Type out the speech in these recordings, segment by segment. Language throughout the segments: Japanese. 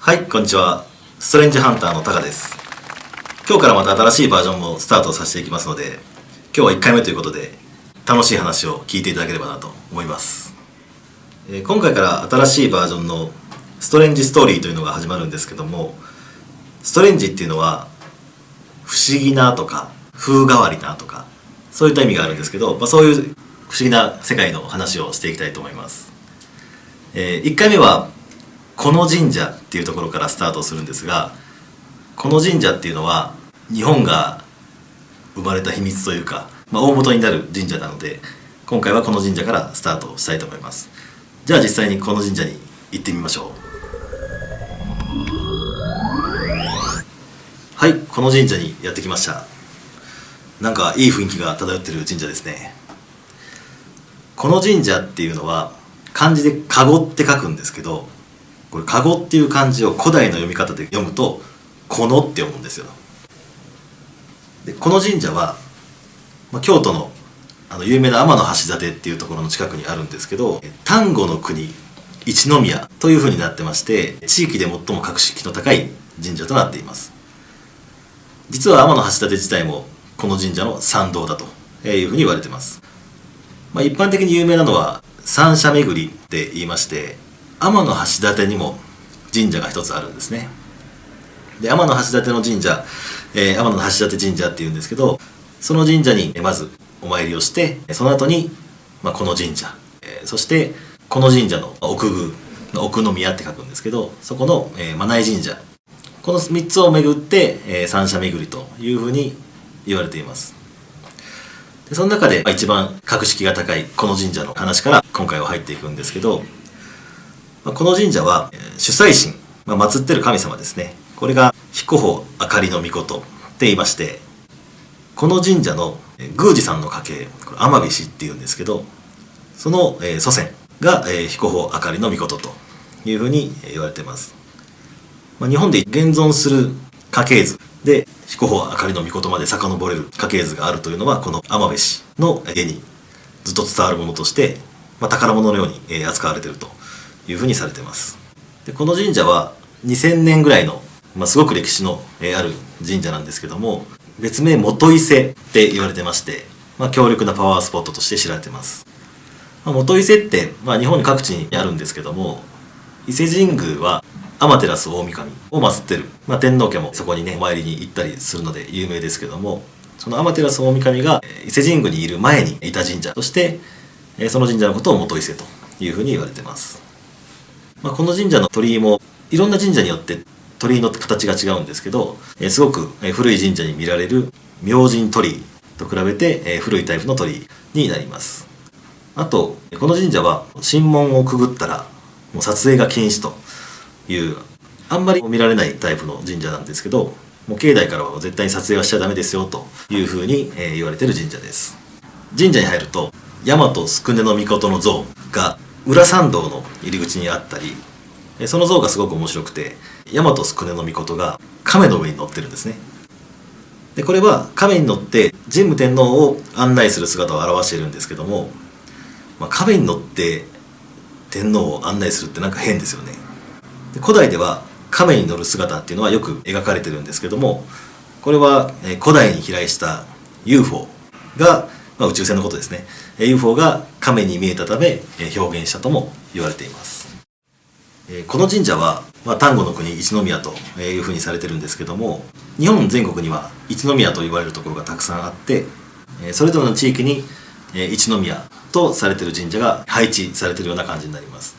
はい、こんにちは。ストレンジハンターのタカです。今日からまた新しいバージョンもスタートさせていきますので、今日は1回目ということで、楽しい話を聞いていただければなと思います。今回から新しいバージョンのストレンジストーリーというのが始まるんですけども、ストレンジっていうのは、不思議なとか、風変わりなとか、そういった意味があるんですけど、そういう不思議な世界の話をしていきたいと思います。1回目は、この神社っていうところからスタートするんですが、この神社っていうのは日本が生まれた秘密というか、大元になる神社なので、今回はこの神社からスタートしたいと思います。じゃあ実際にこの神社に行ってみましょう。はい、この神社にやってきました。なんかいい雰囲気が漂ってる神社ですね。この神社っていうのは漢字でかごって書くんですけど、これかごっていう漢字を古代の読み方で読むとこのって読むんですよ。でこの神社は、京都の有名な天橋立っていうところの近くにあるんですけど、丹後の国一宮というふうになってまして、地域で最も格式の高い神社となっています。実は天橋立自体もこの神社の参道だというふうに言われています。一般的に有名なのは三社巡りって言いまして、天橋立にも神社が一つあるんですね。で天橋立の神社、天橋立神社っていうんですけど、その神社にまずお参りをして、その後に、この神社、そしてこの神社の奥宮、奥宮って書くんですけど、そこの真名井神社、この3つを巡って三社巡りというふうに言われています。でその中で一番格式が高いこの神社の話から今回は入っていくんですけど、この神社は主催神、祀ってる神様ですね。これが彦穂あかりの命って言いまして、この神社の宮司さんの家系、これ天菱っていうんですけど、その祖先が彦穂あかりの命というふうに言われています。日本で現存する家系図で彦穂あかりの命まで遡れる家系図があるというのは、この天菱の家にずっと伝わるものとして、宝物のように扱われているというふうにされています。でこの神社は2000年ぐらいの、すごく歴史のある神社なんですけども、別名元伊勢って言われてまして、強力なパワースポットとして知られています。元伊勢って、日本各地にあるんですけども、伊勢神宮は天照大神を祀ってる、天皇家もそこにねお参りに行ったりするので有名ですけども、その天照大神が伊勢神宮にいる前にいた神社として、その神社のことを元伊勢というふうに言われています。この神社の鳥居もいろんな神社によって鳥居の形が違うんですけど、すごく古い神社に見られる明神鳥居と比べて古いタイプの鳥居になります。あとこの神社は神門をくぐったらもう撮影が禁止という、あんまり見られないタイプの神社なんですけど、もう境内からは絶対に撮影はしちゃダメですよというふうに言われている神社です。神社に入ると大和宿根の命の像が裏参道の入り口にあったり、その像がすごく面白くて、大和宿根の命が亀の上に乗ってるんですね。でこれは亀に乗って神武天皇を案内する姿を表しているんですけども、亀に乗って天皇を案内するってなんか変ですよね。で古代では亀に乗る姿っていうのはよく描かれてるんですけども、これは古代に飛来した UFO が、宇宙船のことですね。UFO が亀に見えたため表現したとも言われています。この神社は、丹後の国一宮というふうにされてるんですけども、日本全国には一宮と言われるところがたくさんあって、それぞれの地域に一宮とされてる神社が配置されてるような感じになります。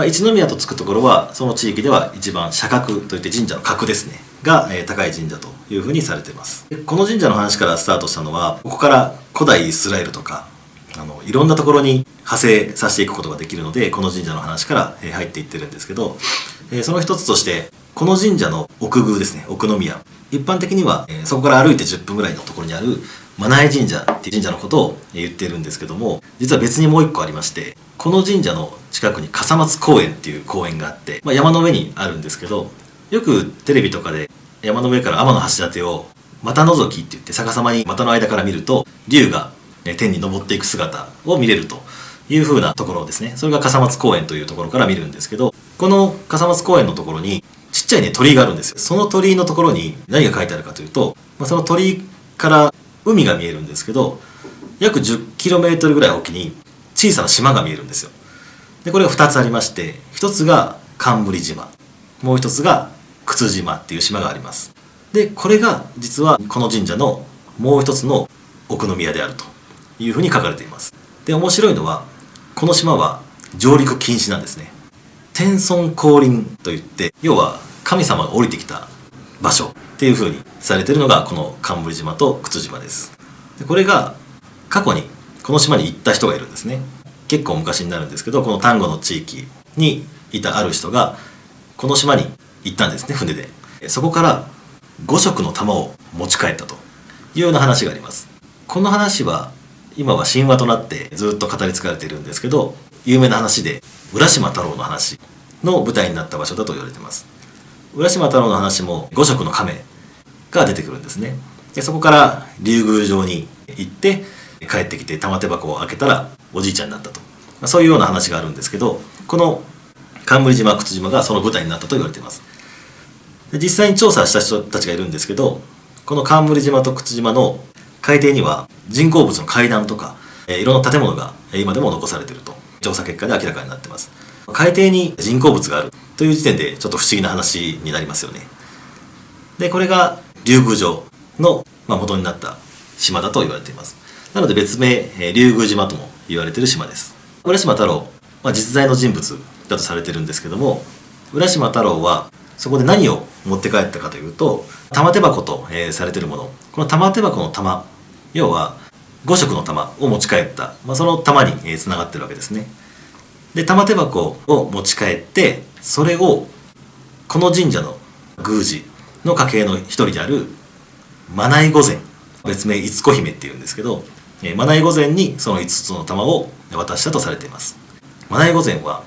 一宮とつくところはその地域では一番社格といって神社の格ですねが高い神社というふうにされています。この神社の話からスタートしたのは、ここから古代イスラエルとかいろんなところに派生させていくことができるので、この神社の話から入っていってるんですけど、その一つとしてこの神社の奥宮ですね、奥宮、一般的にはそこから歩いて10分ぐらいのところにある真名井神社っていう神社のことを言っているんですけども、実は別にもう一個ありまして、この神社の近くに笠松公園っていう公園があって、山の上にあるんですけど、よくテレビとかで山の上から天橋立を股覗きって言って逆さまに股の間から見ると竜が天に昇っていく姿を見れるという風なところですね。それが笠松公園というところから見るんですけど、この笠松公園のところにちゃいね鳥居があるんですよ。その鳥居のところに何が書いてあるかというと、その鳥居から海が見えるんですけど、約 10km ぐらい沖に小さな島が見えるんですよ。でこれが2つありまして、1つが冠島、もう1つが沓島っていう島があります。でこれが実はこの神社のもう1つの奥宮であるというふうに書かれています。で面白いのは、この島は上陸禁止なんですね。天孫降臨といって、要は神様が降りてきた場所っていうふうにされているのがこの冠島と沓島です。でこれが過去にこの島に行った人がいるんですね。結構昔になるんですけど、この丹後の地域にいたある人がこの島に行ったんですね、船で。そこから5色の玉を持ち帰ったというような話があります。この話は今は神話となってずっと語り継がれているんですけど、有名な話で浦島太郎の話の舞台になった場所だと言われています。浦島太郎の話も5色の亀が出てくるんですね。でそこから竜宮城に行って帰ってきて玉手箱を開けたらおじいちゃんになったと、そういうような話があるんですけど、この冠島沓島がその舞台になったと言われています。で実際に調査した人たちがいるんですけど、この冠島と沓島の海底には人工物の階段とかいろんな建物が今でも残されていると調査結果で明らかになっています。海底に人工物があるという時点でちょっと不思議な話になりますよね。でこれが竜宮城の元になった島だと言われています。なので別名竜宮島とも言われている島です。浦島太郎、実在の人物だとされているんですけども、浦島太郎はそこで何を持って帰ったかというと、玉手箱と、されているもの、この玉手箱の玉、要は5色の玉を持ち帰った、その玉につながってるわけですね。で玉手箱を持ち帰って、それをこの神社の宮司の家系の一人であるマナイ御前、別名五子姫っていうんですけど、マナイ御前にその5つの玉を渡したとされています。マナイ御前は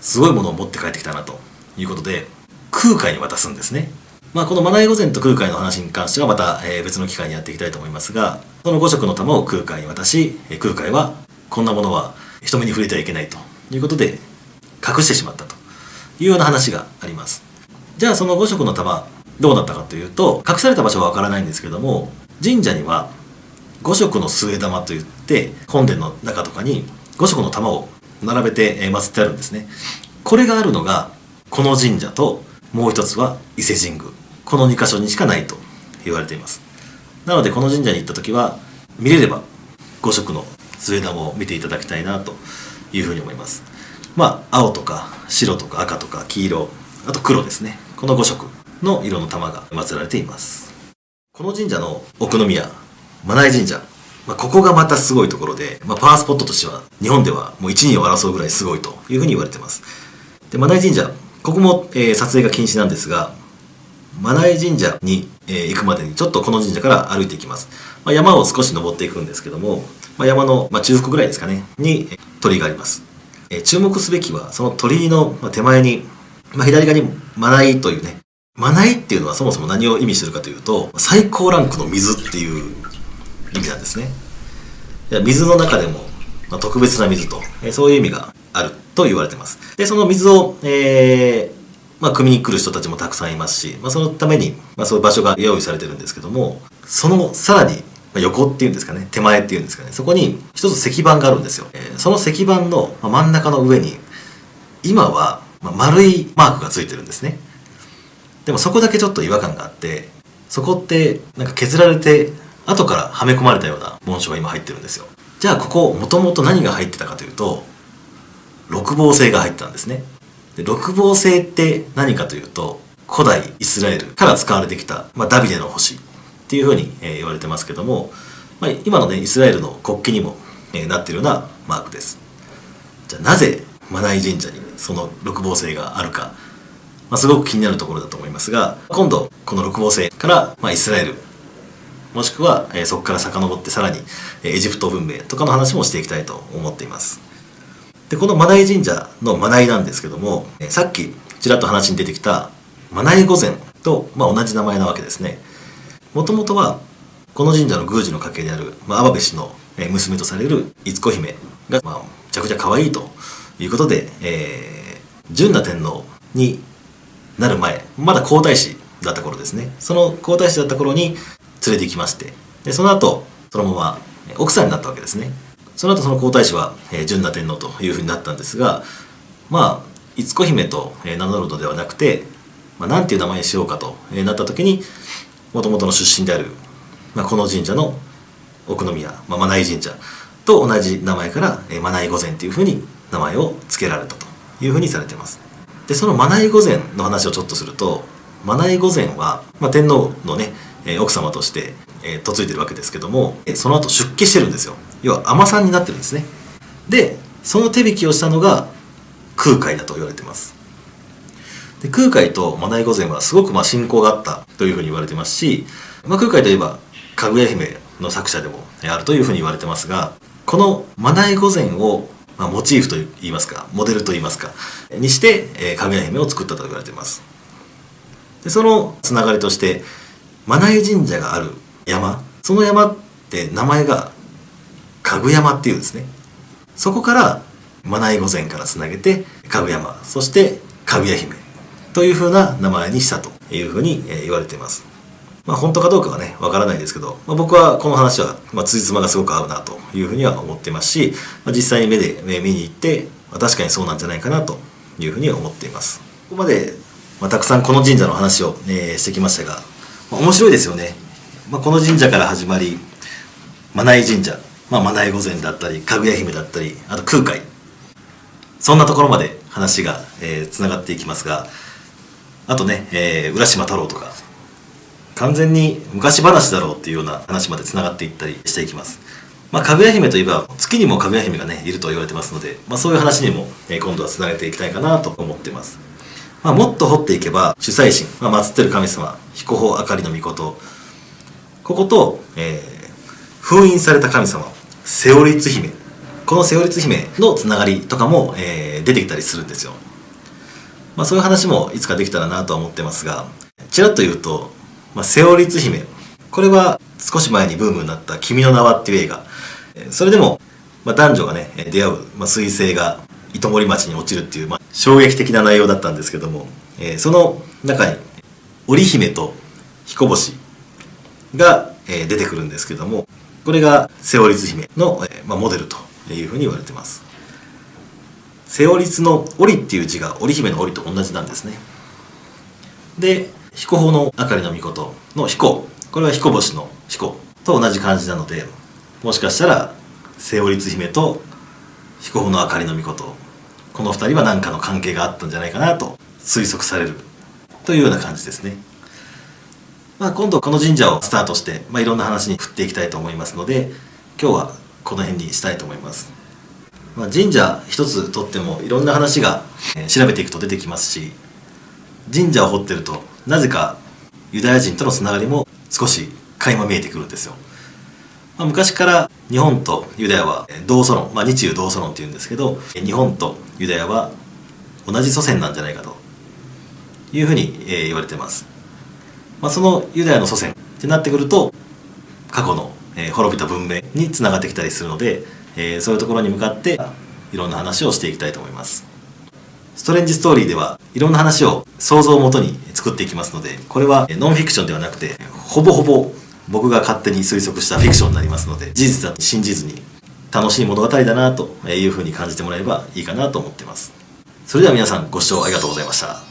すごいものを持って帰ってきたなということで空海に渡すんですね。このマナイ御前と空海の話に関してはまた別の機会にやっていきたいと思いますが、その5色の玉を空海に渡し、空海はこんなものは人目に触れてはいけないということで隠してしまったというような話があります。じゃあその5色の玉どうなったかというと、隠された場所はわからないんですけども、神社には5色の末玉といって本殿の中とかに5色の玉を並べて祀ってあるんですね。これがあるのがこの神社と、もう一つは伊勢神宮、この2箇所にしかないと言われています。なのでこの神社に行った時は見れれば5色の末玉を見ていただきたいなというふうに思います。青とか白とか赤とか黄色、あと黒ですね、この5色の色の玉が祀られています。この神社の奥宮マナイ神社、ここがまたすごいところで、パワースポットとしては日本ではもう1、2を争うぐらいすごいというふうに言われています。でマナイ神社、ここも、撮影が禁止なんですが、マナイ神社に、行くまでにちょっとこの神社から歩いていきます。山を少し登っていくんですけども、山の、中腹ぐらいですかねに鳥居があります。注目すべきはその鳥居の手前に、左側にマナイというね、マナイっていうのはそもそも何を意味してるかというと、最高ランクの水っていう意味なんですね。水の中でも、特別な水と、そういう意味があると言われています。でその水を、汲みに来る人たちもたくさんいますし、そのために、そういう場所が用意されてるんですけども、そのさらに横っていうんですかね、手前っていうんですかね、そこに一つ石板があるんですよ。その石板の真ん中の上に今は丸いマークがついてるんですね。でもそこだけちょっと違和感があって、そこってなんか削られて後からはめ込まれたような紋章が今入ってるんですよ。じゃあここもともと何が入ってたかというと、六芒星が入ってたんですね。で六芒星って何かというと、古代イスラエルから使われてきた、ダビデの星っていうふうに、言われてますけども、今のねイスラエルの国旗にも、なっているようなマークです。じゃあなぜマナイ神社にその六芒星があるか、すごく気になるところだと思いますが、今度この六芒星から、イスラエルもしくは、そこから遡ってさらに、エジプト文明とかの話もしていきたいと思っています。でこのマナイ神社のマナイなんですけども、さっきちらっと話に出てきたマナイ御前と、同じ名前なわけですね。もともとはこの神社の宮司の家系である、アバベ氏の娘とされる五子姫が、めちゃくちゃ可愛いということで、純那天皇になる前、まだ皇太子だった頃ですね。その皇太子だった頃に連れて行きまして、でその後そのまま奥さんになったわけですね。その後その皇太子は純那天皇というふうになったんですが、まあ逸子姫と名乗るのではなくて、なんていう名前にしようかとなった時に、もともとの出身である、この神社の奥宮、真名井神社と同じ名前から真名井御前というふうに名前を付けられたというふうにされています。でその真名井御前の話をちょっとすると、真名井御前は、天皇のね奥様として嫁いでるわけですけども、その後出家してるんですよ。要は尼さんになってるんですね。でその手引きをしたのが空海だと言われています。で空海と真名井御前はすごく親交があったというふうに言われてますし、空海といえばかぐや姫の作者でもあるというふうに言われてますが、この真名井御前を、モチーフといいますか、モデルといいますかにして、かぐや姫を作ったと言われています。でそのつながりとして真名井神社がある山、その山って名前がかぐ山っていうんですね。そこから真名井御前からつなげてかぐ山、そしてかぐや姫というふうな名前にしたというふうに言われています。本当かどうかはねわからないですけど、僕はこの話は辻褄がすごく合うなというふうには思ってますし、実際に目で見に行って確かにそうなんじゃないかなというふうに思っています。ここまでたくさんこの神社の話をしてきましたが、面白いですよね。この神社から始まり、真名井神社、真名井御前だったりかぐや姫だったり、あと空海、そんなところまで話がつながっていきますが、あとね、浦島太郎とか完全に昔話だろうっていうような話までつながっていったりしていきます。かぐや姫といえば月にもかぐや姫がねいると言われてますので、そういう話にも今度はつなげていきたいかなと思っています。もっと掘っていけば主催神、祀ってる神様彦穂あかりの命、ここと、封印された神様瀬尾律姫、この瀬尾律姫のつながりとかも、出てきたりするんですよ。そういう話もいつかできたらなとは思ってますが、ちらっと言うと、瀬尾律姫、これは少し前にブームになった「君の名は」っていう映画、それでも、男女がね出会う、彗星が糸守町に落ちるっていう、衝撃的な内容だったんですけども、その中に織姫と彦星が、出てくるんですけども、これが瀬尾律姫の、モデルというふうに言われてます。瀬尾律の織っていう字が織姫の織と同じなんですね。で彦穂のあかりの命の彦、これは彦星の彦と同じ漢字なので、もしかしたら瀬尾律姫と彦穂のあかりの命、この2人は何かの関係があったんじゃないかなと推測されるというような感じですね。今度この神社をスタートして、いろんな話に振っていきたいと思いますので、今日はこの辺にしたいと思います。神社一つとってもいろんな話が、調べていくと出てきますし、神社を掘ってるとなぜかユダヤ人とのつながりも少し垣間見えてくるんですよ。昔から日本とユダヤは同祖論、日中同祖論っていうんですけど、日本とユダヤは同じ祖先なんじゃないかというふうに言われてます。そのユダヤの祖先ってなってくると過去の滅びた文明につながってきたりするので、そういうところに向かっていろんな話をしていきたいと思います。ストレンジストーリーではいろんな話を想像をもとに作っていきますので、これはノンフィクションではなくてほぼほぼ僕が勝手に推測したフィクションになりますので、事実だと信じずに楽しい物語だなというふうに感じてもらえばいいかなと思っています。それでは皆さんご視聴ありがとうございました。